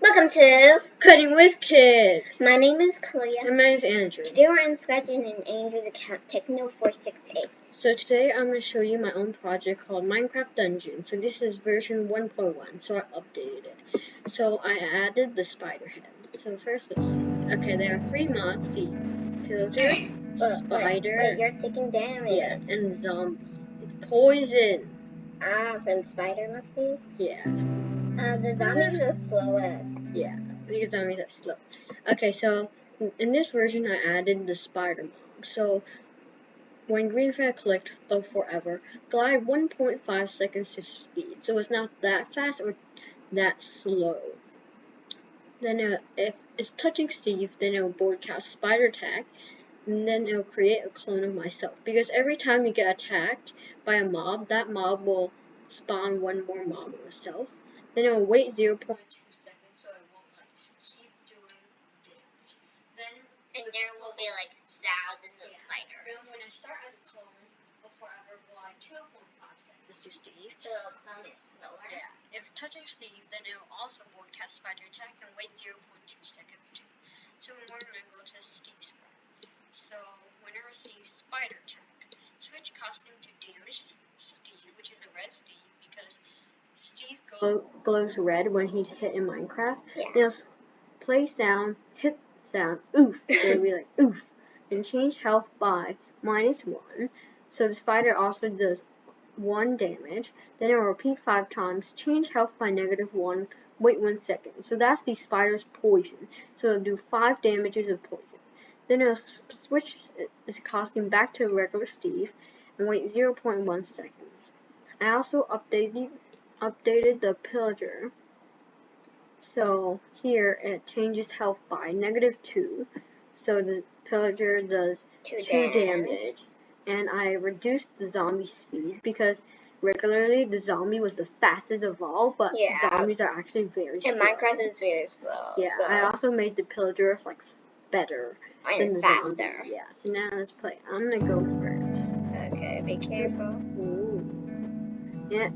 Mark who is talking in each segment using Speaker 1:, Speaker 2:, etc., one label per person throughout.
Speaker 1: Welcome to
Speaker 2: Cutting with Kids.
Speaker 1: My name is Kalia.
Speaker 2: And my name is Andrew.
Speaker 1: Today we're inspecting an Andrew's account, Techno468.
Speaker 2: So today I'm going to show you my own project called Minecraft Dungeon. So this is version 1.1, so I updated it. So I added the spider head. So first let's see. Okay, there are 3 mobs, the Pillager, spider.
Speaker 1: Wait, you're taking damage.
Speaker 2: Yeah, and zombie. It's poison.
Speaker 1: Ah, for the spider must be?
Speaker 2: Yeah.
Speaker 1: The zombies are slowest.
Speaker 2: Yeah, because zombies are slow. Okay, so in this version I added the spider mob. So when green flag collect forever, glide 1.5 seconds to speed. So it's not that fast or that slow. Then if it's touching Steve, then it will broadcast spider attack, and then it will create a clone of myself. Because every time you get attacked by a mob, that mob will spawn one more mob of itself. Then it will wait 0.2 seconds, so it won't keep doing damage. Then
Speaker 1: there will be like thousands of spiders.
Speaker 2: Then when I start as a clone of forever, glide 2.5 seconds to Steve.
Speaker 1: So the clone is slower?
Speaker 2: Yeah. If touching Steve, then it will also broadcast spider attack and wait 0.2 seconds too. So we're going to go to Steve's part. So when it receives spider attack, switch costume to damage Steve, which is a red Steve, because Steve glows red when he's hit in Minecraft.
Speaker 1: Yeah.
Speaker 2: Now place down, hit sound, oof. They'll be like oof, and change health by -1. So the spider also does 1 damage. Then it will repeat 5 times. Change health by -1. Wait 1 second. So that's the spider's poison. So it'll do 5 damages of poison. Then it'll switch its costume back to regular Steve and wait 0.1 seconds. I also updated the Pillager. So here it changes health by -2. So the Pillager does 2 damage. And I reduced the zombie speed because regularly the zombie was the fastest of all, but zombies are actually very slow.
Speaker 1: And Minecraft is very slow.
Speaker 2: Yeah,
Speaker 1: so.
Speaker 2: I also made the Pillager like better than the
Speaker 1: faster.
Speaker 2: zombie. Yeah, so now let's play. I'm gonna go first.
Speaker 1: Okay, be careful.
Speaker 2: Ooh. Yeah,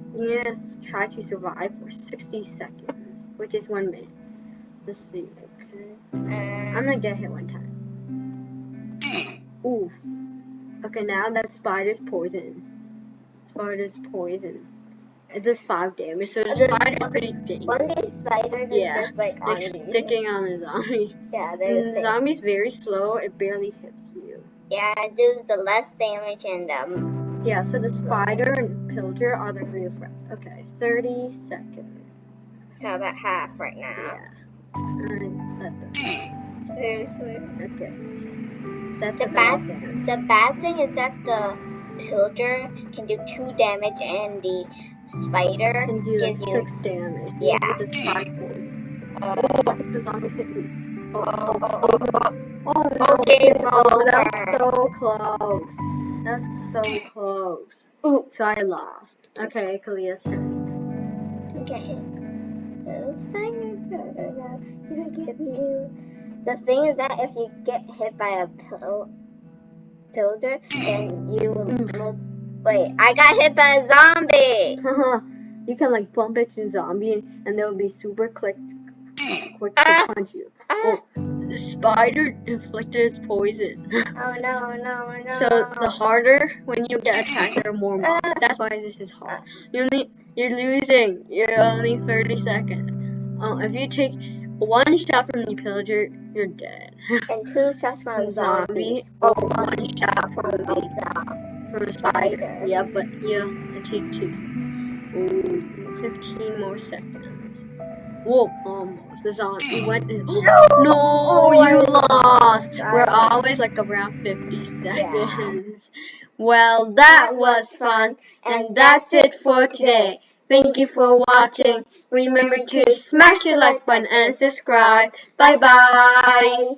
Speaker 2: try to survive for 60 seconds, which is 1 minute. Let's see. Okay, I'm gonna get hit 1 time. Ooh. Okay, now that spider's poison. It does 5 damage, so the spider's pretty dangerous.
Speaker 1: One of these spiders is just like
Speaker 2: sticking on the zombie.
Speaker 1: Yeah,
Speaker 2: the zombie's very slow, it barely hits you.
Speaker 1: Yeah, it does the less damage and
Speaker 2: yeah, so the spider and Pillager are the real friends. Okay, 30 seconds.
Speaker 1: So about half right now.
Speaker 2: Yeah.
Speaker 1: Seriously.
Speaker 2: Okay. That's
Speaker 1: the bad thing is that the Pillager can do 2 damage and the spider
Speaker 2: can do like 6 damage.
Speaker 1: Yeah.
Speaker 2: With the 5 poison. I think the zombie hit me.
Speaker 1: Game over.
Speaker 2: That's so close. That's so close.
Speaker 1: Ooh.
Speaker 2: So I lost. Okay, Kalia's turn.
Speaker 1: Get hit. The spider gonna get you. The thing is that if you get hit by a Pillager, then you will wait. I got hit by a zombie.
Speaker 2: You can like bump into a zombie and they'll be super quick to punch you. The spider inflicted its poison.
Speaker 1: Oh no.
Speaker 2: So the harder when you get attacked, there are more mobs. That's why this is hard. You're losing. You're only 30 seconds. If you take 1 shot from the Pillager, you're dead.
Speaker 1: And 2 shots from a zombie.
Speaker 2: Or 1 shot from the spider. Yeah, but it takes 2. Ooh, 15 more seconds. Whoa, almost. The zombie went in. No, you lost. We're always like around 50 seconds. Yeah. Well, that was fun. And that's it for today. Thank you for watching. Remember to smash the like button and subscribe. Bye-bye.